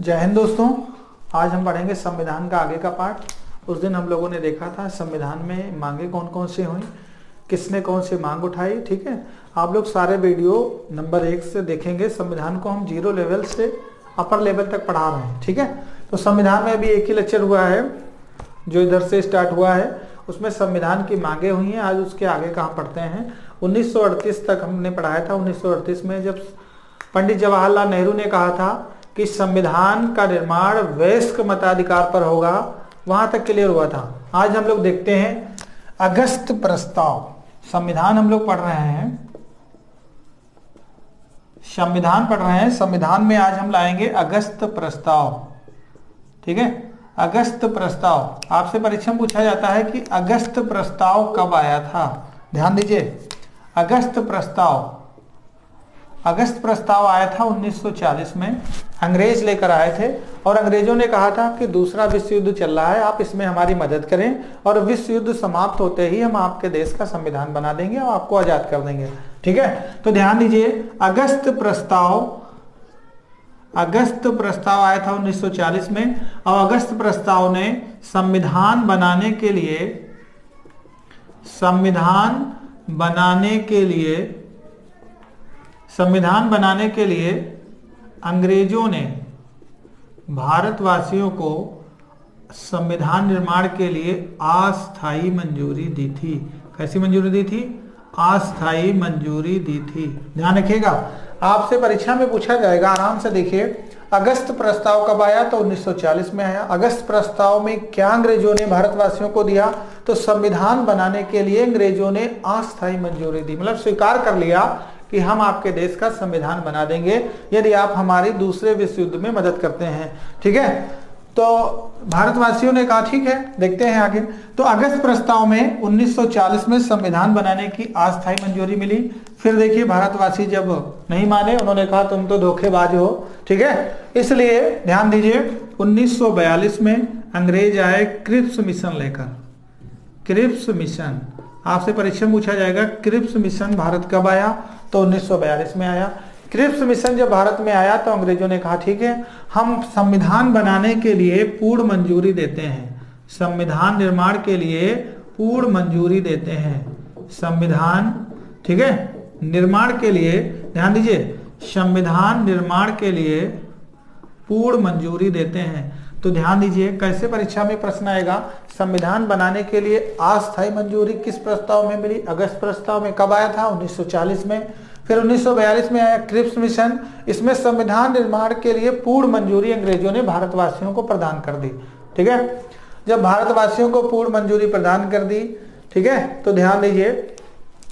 जय हिंद दोस्तों। आज हम पढ़ेंगे संविधान का आगे का पार्ट। उस दिन हम लोगों ने देखा था संविधान में मांगे कौन कौन सी हुई, किसने कौन सी मांग उठाई। ठीक है, आप लोग सारे वीडियो नंबर 1 से देखेंगे। संविधान को हम 0 लेवल से अपर लेवल तक पढ़ा रहे हैं। ठीक है, तो संविधान में अभी एक ही लेक्चर हुआ है जो इधर से स्टार्ट हुआ है, उसमें संविधान की मांगे हुई हैं। आज उसके आगे का हम पढ़ते हैं। 1938 तक हमने पढ़ाया था। 1938 में जब पंडित जवाहरलाल नेहरू ने कहा था कि संविधान का निर्माण वयस्क मताधिकार पर होगा, वहां तक क्लियर हुआ था। आज हम लोग देखते हैं अगस्त प्रस्ताव। संविधान हम लोग पढ़ रहे हैं, संविधान पढ़ रहे हैं। संविधान में आज हम लाएंगे अगस्त प्रस्ताव। ठीक है, अगस्त प्रस्ताव। आपसे परीक्षा में पूछा जाता है कि अगस्त प्रस्ताव कब आया था। ध्यान दीजिए, अगस्त प्रस्ताव आया था 1940 में। अंग्रेज लेकर आए थे और अंग्रेजों ने कहा था कि दूसरा विश्व युद्ध चल रहा है, आप इसमें हमारी मदद करें और विश्व युद्ध समाप्त होते ही हम आपके देश का संविधान बना देंगे और आपको आजाद कर देंगे। ठीक है, तो ध्यान दीजिए, अगस्त प्रस्ताव आया था 1940 में। और अगस्त प्रस्ताव ने संविधान बनाने के लिए अंग्रेजों ने भारतवासियों को संविधान निर्माण के लिए अस्थायी मंजूरी दी थी। कैसी मंजूरी दी थी? अस्थायी मंजूरी दी थी। ध्यान रखिएगा, आपसे परीक्षा में पूछा जाएगा। आराम से देखिए, अगस्त प्रस्ताव कब आया? तो 1940 में आया। अगस्त प्रस्ताव में क्या अंग्रेजों ने भारतवासियों को दिया? तो संविधान बनाने के लिए अंग्रेजों ने अस्थायी मंजूरी दी, मतलब स्वीकार कर लिया कि हम आपके देश का संविधान बना देंगे यदि आप हमारी दूसरे विश्व युद्ध में मदद करते हैं। ठीक है, तो भारतवासियों ने कहा ठीक है, देखते हैं आगे। तो अगस्त प्रस्ताव में 1940 में संविधान बनाने की अस्थायी मंजूरी मिली। फिर देखिए, भारतवासी जब नहीं माने, उन्होंने कहा तुम तो धोखेबाज हो। ठीक है, इसलिए ध्यान दीजिए, 1942 में अंग्रेज आए क्रिप्स मिशन लेकर। क्रिप्स मिशन, आपसे परीक्षा में पूछा जाएगा क्रिप्स मिशन भारत कब आया? तो 1942 में आया। क्रिप्स मिशन जब भारत में आया तो अंग्रेजों ने कहा ठीक है, हम संविधान बनाने के लिए पूर्ण मंजूरी देते हैं। संविधान निर्माण के लिए पूर्ण मंजूरी देते हैं। संविधान, ठीक है, निर्माण के लिए, ध्यान दीजिए, संविधान निर्माण के लिए पूर्ण मंजूरी देते हैं। तो ध्यान दीजिए, कैसे परीक्षा में प्रश्न आएगा, संविधान बनाने के लिए अस्थायी मंजूरी किस प्रस्ताव में मिली? अगस्त प्रस्ताव में। कब आया था? 1940 में। फिर 1942 में आया क्रिप्स मिशन। इसमें संविधान निर्माण के लिए पूर्ण मंजूरी अंग्रेजों ने भारतवासियों को प्रदान कर दी। ठीक है, जब भारतवासियों को पूर्ण मंजूरी प्रदान कर दी, ठीक है, तो ध्यान दीजिए,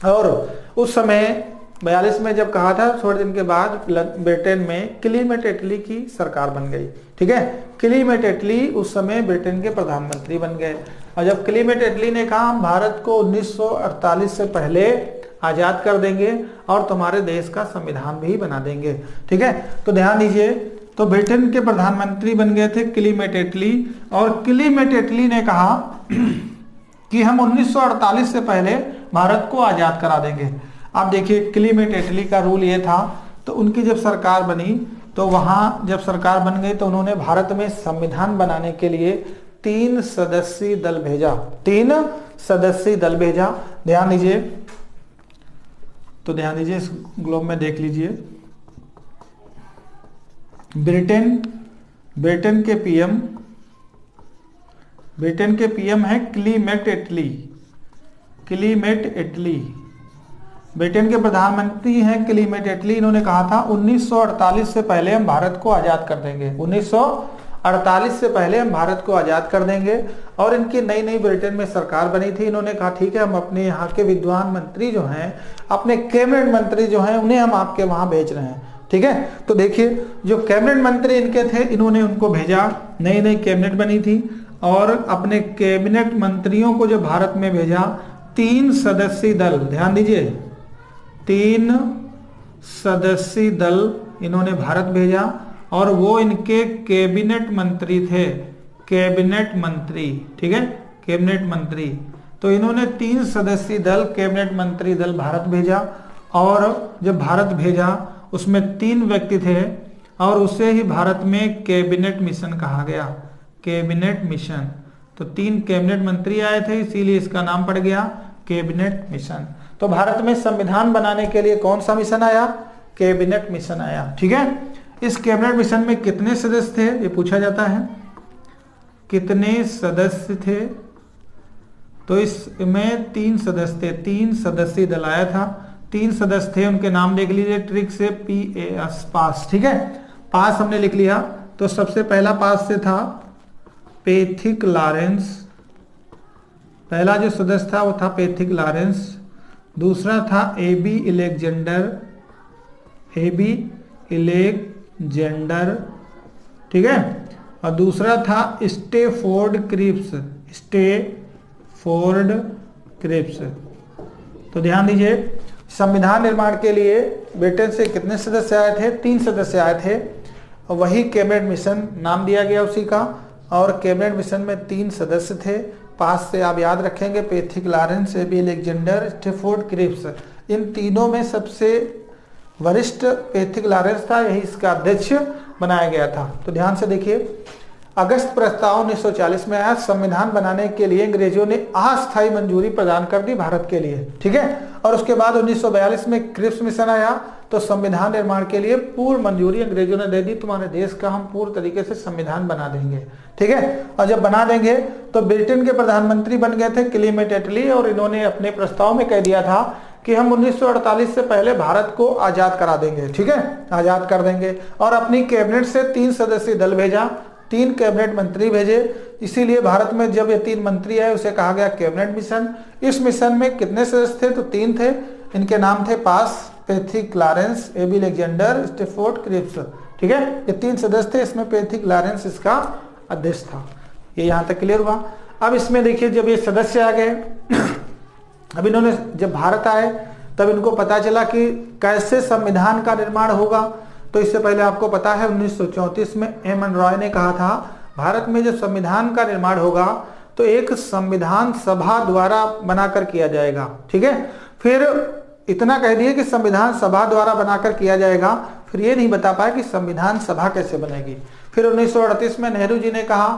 और उस समय 42 में जब कहा था, थोड़े दिन के बाद ब्रिटेन में क्लीमेट एटली की सरकार बन गई। ठीक है, क्लीमेट एटली उस समय ब्रिटेन के प्रधानमंत्री बन गए। और जब क्लीमेट एटली ने कहा हम भारत को 1948 से पहले आजाद कर देंगे और तुम्हारे देश का संविधान भी बना देंगे। ठीक है, तो ध्यान दीजिए, तो ब्रिटेन के प्रधानमंत्री बन गए थे क्लीमेट एटली। और क्लीमेट एटली ने कहा कि हम 1948 से पहले भारत को आजाद करा देंगे। अब देखिए, क्लीमेट एटली का रूल ये था, तो उनकी जब सरकार बनी, तो वहां जब सरकार बन गई तो उन्होंने भारत में संविधान बनाने के लिए 3 सदस्यीय दल भेजा। 3 सदस्यीय दल भेजा। ध्यान दीजिए, तो ध्यान दीजिए, इस ग्लोब में देख लीजिए, ब्रिटेन के पीएम है क्लीमेट एटली। ब्रिटेन के प्रधानमंत्री हैं क्लीमेट एटली। इन्होंने कहा था 1948 से पहले हम भारत को आजाद कर देंगे। 1948 से पहले हम भारत को आजाद कर देंगे। और इनकी नई नई ब्रिटेन में सरकार बनी थी। इन्होंने कहा ठीक है, हम अपने यहाँ के विद्वान मंत्री जो हैं, अपने कैबिनेट मंत्री जो हैं, उन्हें हम आपके वहाँ भेज रहे हैं। ठीक है, तो देखिए, जो कैबिनेट मंत्री इनके थे, इन्होंने उनको भेजा। नई नई कैबिनेट बनी थी और अपने कैबिनेट मंत्रियों को जो भारत में भेजा, 3 सदस्यीय दल, ध्यान दीजिए, 3 सदस्यीय दल इन्होंने भारत भेजा। और वो इनके कैबिनेट मंत्री थे, कैबिनेट मंत्री। ठीक है, कैबिनेट मंत्री। तो इन्होंने 3 सदस्यीय दल, कैबिनेट मंत्री दल भारत भेजा। और जब भारत भेजा उसमें 3 व्यक्ति थे, और उसे ही भारत में कैबिनेट मिशन कहा गया, कैबिनेट मिशन। तो 3 कैबिनेट मंत्री आए थे, इसीलिए इसका नाम पड़ गया कैबिनेट मिशन। तो भारत में संविधान बनाने के लिए कौन सा मिशन आया? कैबिनेट मिशन आया। ठीक है, इस कैबिनेट मिशन में कितने सदस्य थे, ये पूछा जाता है, कितने सदस्य थे? तो इसमें 3 सदस्य थे, 3 सदस्यीय दल आया था, 3 सदस्य थे, उनके नाम देख लीजिए ट्रिक से, PAS, पास। ठीक है, पास हमने लिख लिया। तो सबसे पहला पास से था पैथिक लॉरेंस, पहला जो सदस्य था वो था पैथिक लॉरेंस। दूसरा था AB इलेक्जेंडर, AB इलेक्जेंडर। ठीक है, और दूसरा था स्टेफोर्ड क्रिप्स, स्टेफोर्ड क्रिप्स। तो ध्यान दीजिए, संविधान निर्माण के लिए ब्रिटेन से कितने सदस्य आए थे? 3 सदस्य आए थे, और वही कैबिनेट मिशन नाम दिया गया उसी का। और कैबिनेट मिशन में 3 सदस्य थे, पास से आप याद रखेंगे, Pethick Lawrence, AB Alexander, Stafford Cripps. इन तीनों में सबसे वरिष्ठ पैथिक लॉरेंस था, यही इसका अध्यक्ष बनाया गया था। तो ध्यान से देखिए, अगस्त प्रस्ताव 1940 में आया, संविधान बनाने के लिए अंग्रेजों ने अस्थायी मंजूरी प्रदान कर दी भारत के लिए। ठीक है, और उसके बाद 1942 में क्रिप्स मिशन आया, तो संविधान निर्माण के लिए पूर्ण मंजूरी अंग्रेजों ने दे दी, तुम्हारे देश का हम पूर्ण तरीके से संविधान बना देंगे। ठीक है, और जब बना देंगे तो ब्रिटेन के प्रधानमंत्री बन गए थे क्लेमेंट एटली, और इन्होंने अपने प्रस्ताव में कह दिया था कि हम 1948 से पहले भारत को आजाद करा देंगे। ठीक है, आजाद कर देंगे। और अपनी कैबिनेट से 3 सदस्यीय दल भेजा, 3 कैबिनेट मंत्री भेजे। इसीलिए भारत में जब ये 3 मंत्री आए उसे कहा गया कैबिनेट मिशन। इस मिशन में कितने सदस्य थे? तो 3 थे, इनके नाम थे पास, Pethick Lawrence, AB Alexander, Stafford Cripps. ठीक है, ये 3 सदस्य थे, इसमें पैथिक लॉरेंस इसका अध्यक्ष था। ये यहां तक क्लियर हुआ। अब इसमें देखिए, जब ये सदस्य आ गए, अब इन्होंने जब भारत आए तब इनको पता चला कि कैसे संविधान का निर्माण होगा। तो इससे पहले आपको पता है 1934 में M.N. रॉय ने कहा था, भारत में जब संविधान का निर्माण होगा तो एक संविधान सभा द्वारा बनाकर किया जाएगा। ठीक है, फिर इतना कह दिए कि संविधान सभा द्वारा बनाकर किया जाएगा, फिर ये नहीं बता पाया कि संविधान सभा कैसे बनेगी। फिर 1938 में नेहरू जी ने कहा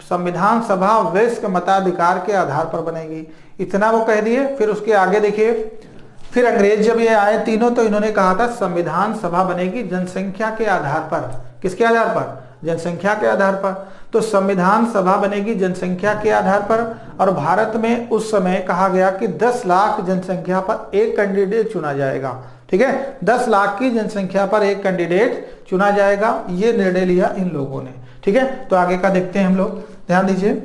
संविधान सभा वयस्क मताधिकार के आधार पर बनेगी, इतना वो कह दिए। फिर उसके आगे देखिए, फिर अंग्रेज जब ये आए तीनों, तो इन्होंने कहा था संविधान सभा बनेगी जनसंख्या के आधार पर। किसके आधार पर? जनसंख्या के आधार पर। तो संविधान सभा बनेगी जनसंख्या के आधार पर। और भारत में उस समय कहा गया कि 10 लाख जनसंख्या पर एक कैंडिडेट चुना जाएगा। ठीक है, 10 लाख की जनसंख्या पर एक कैंडिडेट चुना जाएगा, ये निर्णय लिया इन लोगों ने। ठीक है, तो आगे का देखते हैं हम लोग, ध्यान दीजिए।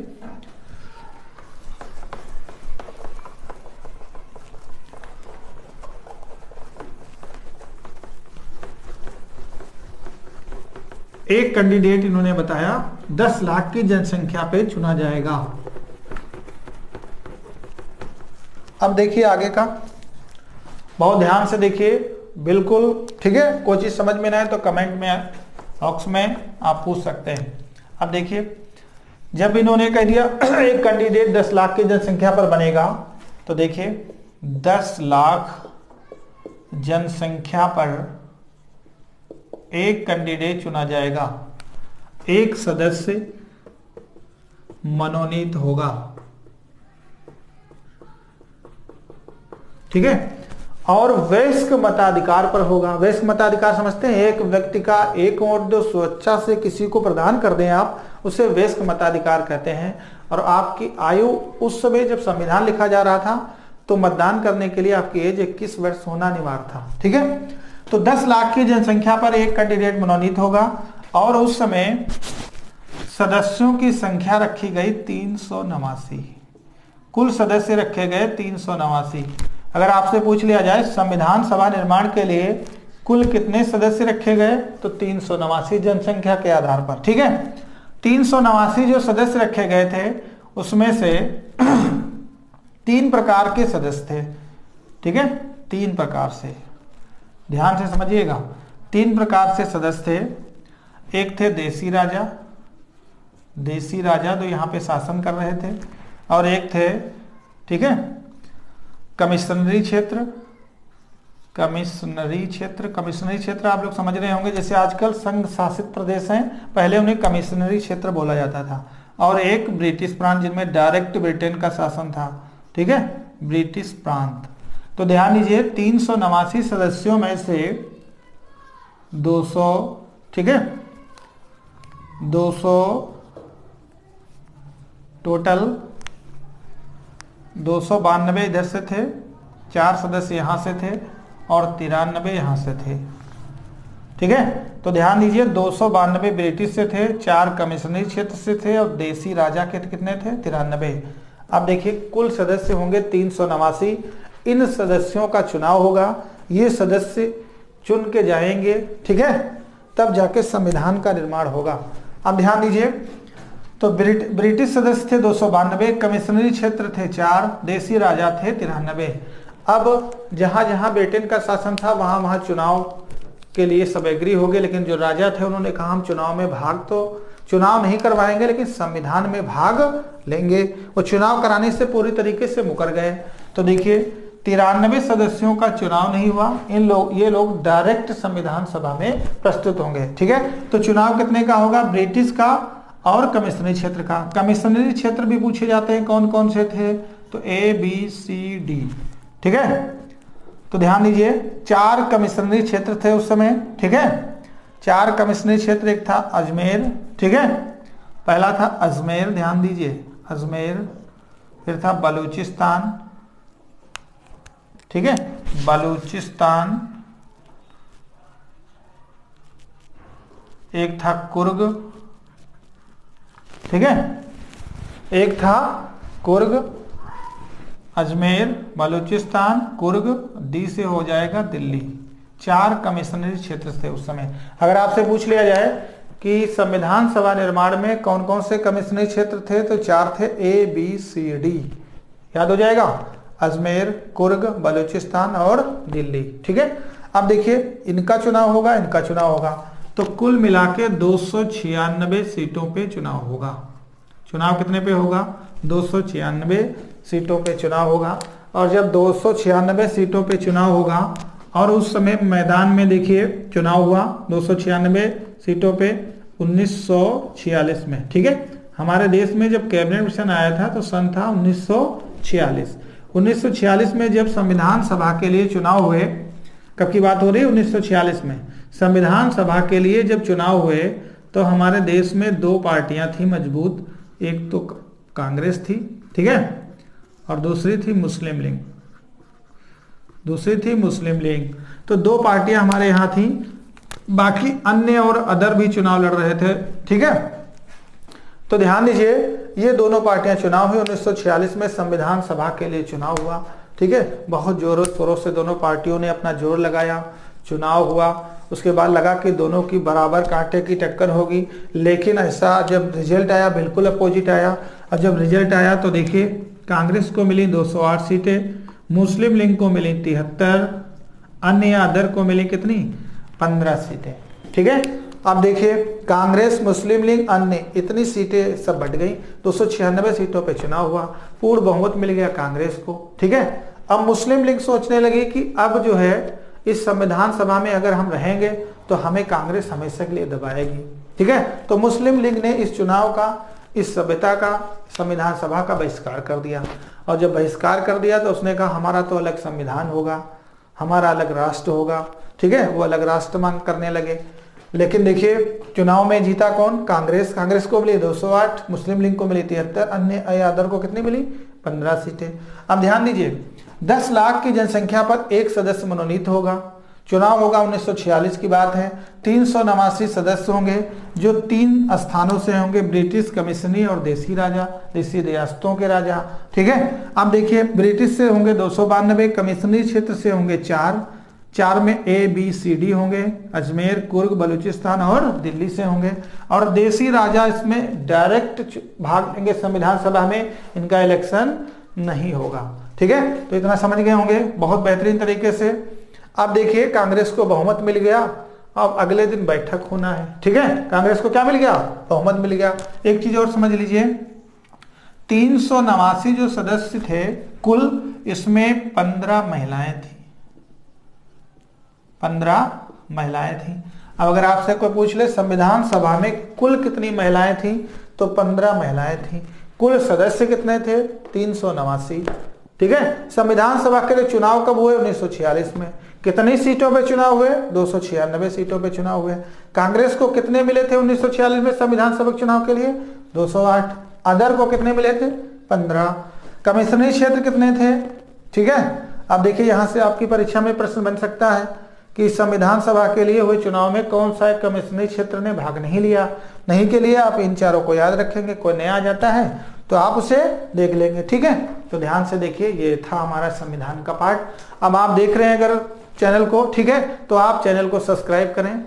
एक कैंडिडेट इन्होंने बताया 10 लाख की जनसंख्या पे चुना जाएगा। अब देखिए आगे का, बहुत ध्यान से देखिए, बिल्कुल ठीक है। कोई चीज समझ में ना आए तो कमेंट में, बॉक्स में आप पूछ सकते हैं। अब देखिए, जब इन्होंने कह दिया एक कैंडिडेट 10 लाख की जनसंख्या पर बनेगा, तो देखिए 10 लाख जनसंख्या पर एक कैंडिडेट चुना जाएगा, एक सदस्य मनोनीत होगा। ठीक है, और वयस्क मताधिकार पर होगा। वयस्क मताधिकार समझते हैं, एक व्यक्ति का एक वोट जो स्वेच्छा से किसी को प्रदान कर दें आप, उसे वयस्क मताधिकार कहते हैं। और आपकी आयु उस समय जब संविधान लिखा जा रहा था तो मतदान करने के लिए आपकी एज 21 वर्ष होना अनिवार्य था। ठीक है, तो 10 लाख की जनसंख्या पर एक कैंडिडेट मनोनीत होगा। और उस समय सदस्यों की संख्या रखी गई 389, कुल सदस्य रखे गए 389। अगर आपसे पूछ लिया जाए संविधान सभा निर्माण के लिए कुल कितने सदस्य रखे गए, तो 389 जनसंख्या के आधार पर। ठीक है, 389 जो सदस्य रखे गए थे उसमें से 3 प्रकार के सदस्य थे। ठीक है, 3 प्रकार से, ध्यान से समझिएगा, 3 प्रकार से सदस्य थे। एक थे देसी राजा, देसी राजा जो यहाँ पे शासन कर रहे थे, और एक थे, ठीक है, कमिश्नरी क्षेत्र, कमिश्नरी क्षेत्र, कमिश्नरी क्षेत्र आप लोग समझ रहे होंगे, जैसे आजकल संघ शासित प्रदेश हैं, पहले उन्हें कमिश्नरी क्षेत्र बोला जाता था। और एक ब्रिटिश प्रांत जिनमें डायरेक्ट ब्रिटेन का शासन था, ठीक है, ब्रिटिश प्रांत। तो ध्यान दीजिए 389 सदस्यों में से 200, ठीक है, 200 टोटल 292 इधर से थे, 4 सदस्य यहाँ से थे और 93 यहाँ से थे, ठीक है। तो ध्यान दीजिए 292 ब्रिटिश से थे, 4 कमिश्नरी क्षेत्र से थे और देसी राजा के कितने थे, 93। अब देखिए कुल सदस्य होंगे 389। इन सदस्यों का चुनाव होगा, ये सदस्य चुन के जाएंगे, ठीक है, तब जाके संविधान का निर्माण होगा। अब ध्यान दीजिए, तो ब्रिटिश सदस्य थे 292, कमिश्नरी क्षेत्र थे 4, देसी राजा थे 93। अब जहां जहां ब्रिटेन का शासन था वहां वहां चुनाव के लिए सब एग्री हो गए, लेकिन जो राजा थे उन्होंने कहा हम चुनाव में चुनाव नहीं करवाएंगे लेकिन संविधान में भाग लेंगे। वो चुनाव कराने से पूरी तरीके से मुकर गए। तो देखिए 93 सदस्यों का चुनाव नहीं हुआ, ये लोग डायरेक्ट संविधान सभा में प्रस्तुत होंगे, ठीक है। तो चुनाव कितने का होगा, ब्रिटिश का और कमिश्नरी क्षेत्र का। कमिश्नरी क्षेत्र भी पूछे जाते हैं कौन कौन से थे, तो ABCD, ठीक है। तो ध्यान दीजिए 4 कमिश्नरी क्षेत्र थे उस समय, ठीक है, 4 कमिश्नरी क्षेत्र। एक था अजमेर, ठीक है, पहला था अजमेर, ध्यान दीजिए अजमेर, फिर था बलूचिस्तान, ठीक है, बलूचिस्तान, एक था कुर्ग, ठीक है, एक था कुर्ग, अजमेर, बलूचिस्तान, कुर्ग, डी से हो जाएगा दिल्ली। 4 कमिश्नरी क्षेत्र थे उस समय। अगर आपसे पूछ लिया जाए कि संविधान सभा निर्माण में कौन कौन से कमिश्नरी क्षेत्र थे, तो 4 थे, ABCD, याद हो जाएगा, अजमेर, कुर्ग, बलूचिस्तान और दिल्ली, ठीक है। अब देखिए इनका चुनाव होगा, इनका चुनाव होगा, तो कुल मिला के 296 सीटों पे चुनाव होगा। चुनाव कितने पे होगा, 296 सीटों पे चुनाव होगा। और जब 296 सीटों पे चुनाव होगा और उस समय मैदान में देखिए चुनाव हुआ 296 सीटों पे 1946 में, ठीक है। हमारे देश में जब कैबिनेट मिशन आया था तो सन था 1946। 1946 में जब संविधान सभा के लिए चुनाव हुए, कब की बात हो रही है, 1946 में संविधान सभा के लिए जब चुनाव हुए तो हमारे देश में 2 पार्टियां थी मजबूत, एक तो कांग्रेस थी, ठीक है, और दूसरी थी मुस्लिम लीग, तो 2 पार्टियां हमारे यहाँ थी, बाकी अन्य और अदर भी चुनाव लड़ रहे थे, ठीक है। तो ध्यान दीजिए ये दोनों पार्टियां चुनाव हुई, 1946 में संविधान सभा के लिए चुनाव हुआ, ठीक है। बहुत जोरों शोरों से दोनों पार्टियों ने अपना जोर लगाया, चुनाव हुआ, उसके बाद लगा कि दोनों की बराबर कांटे की टक्कर होगी, लेकिन ऐसा जब रिजल्ट आया बिल्कुल अपोजिट आया। और जब रिजल्ट आया तो देखिए कांग्रेस को मिली 208 सीटें, मुस्लिम लीग को मिली 73, अन्य अदर को मिली कितनी, 15 सीटें, ठीक है। अब देखिए कांग्रेस, मुस्लिम लीग, अन्य, इतनी सीटें सब बढ़ गई, 296 सीटों पे चुनाव हुआ, पूर्ण बहुमत मिल गया कांग्रेस को, ठीक है। अब मुस्लिम लीग सोचने लगी कि अब जो है इस संविधान सभा में अगर हम रहेंगे तो हमें कांग्रेस हमेशा के लिए दबाएगी, ठीक है। तो मुस्लिम लीग ने इस चुनाव का, इस सभ्यता का, संविधान सभा का बहिष्कार कर दिया। और जब बहिष्कार कर दिया तो उसने कहा हमारा तो अलग संविधान होगा, हमारा अलग राष्ट्र होगा, ठीक है। वो अलग राष्ट्र मांग करने लगे। लेकिन देखिए चुनाव में जीता कौन, कांग्रेस। कांग्रेस को मिली 208, मुस्लिम लीग को मिली 73, अन्य अदर को कितनी मिली, 15 सीटें। अब ध्यान दीजिए 10 लाख की जनसंख्या पर एक सदस्य मनोनीत होगा। चुनाव होगा 1946 की बात है। 389 सदस्य होंगे जो 3 स्थानों से होंगे, ब्रिटिश, कमिश्नरी और देसी राजा, देसी रियासतों के राजा, ठीक है। अब देखिए ब्रिटिश से होंगे 292, कमिश्नरी क्षेत्र से होंगे 4 में ABCD होंगे, अजमेर, कुर्ग, बलूचिस्तान और दिल्ली से होंगे। और देसी राजा इसमें डायरेक्ट भाग लेंगे संविधान सभा में, इनका इलेक्शन नहीं होगा, ठीक है। तो इतना समझ गए होंगे बहुत बेहतरीन तरीके से। अब देखिए कांग्रेस को बहुमत मिल गया, अब अगले दिन बैठक होना है, ठीक है। कांग्रेस को क्या मिल गया, बहुमत मिल गया। एक चीज और समझ लीजिए 389 जो सदस्य थे कुल, इसमें 15 महिलाएं थी, 15 महिलाएं थी। अब अगर आपसे कोई पूछ ले संविधान सभा में कुल कितनी महिलाएं थी, तो 15 महिलाएं थी। कुल सदस्य कितने थे, 389। ठीक है। संविधान सभा के लिए चुनाव कब हुए, 1946 में। कितनी सीटों पे चुनाव हुए, 296 सीटों पे चुनाव हुए। कांग्रेस को कितने मिले थे 1946 में संविधान सभा चुनाव के लिए, 208। अदर को कितने मिले थे, 15। कमिश्नरी क्षेत्र कितने थे। ठीक है। अब देखिए यहां से आपकी परीक्षा में प्रश्न बन सकता है कि संविधान सभा के लिए हुए चुनाव में कौन सा एक कमिश्नरी क्षेत्र ने भाग नहीं लिया। नहीं के लिए आप इन चारों को याद रखेंगे, कोई नया आ जाता है तो आप उसे देख लेंगे। ठीक है। तो ध्यान से देखिए, ये था हमारा संविधान का पार्ट। अब आप देख रहे हैं अगर चैनल को, ठीक है, तो आप चैनल को सब्सक्राइब करें।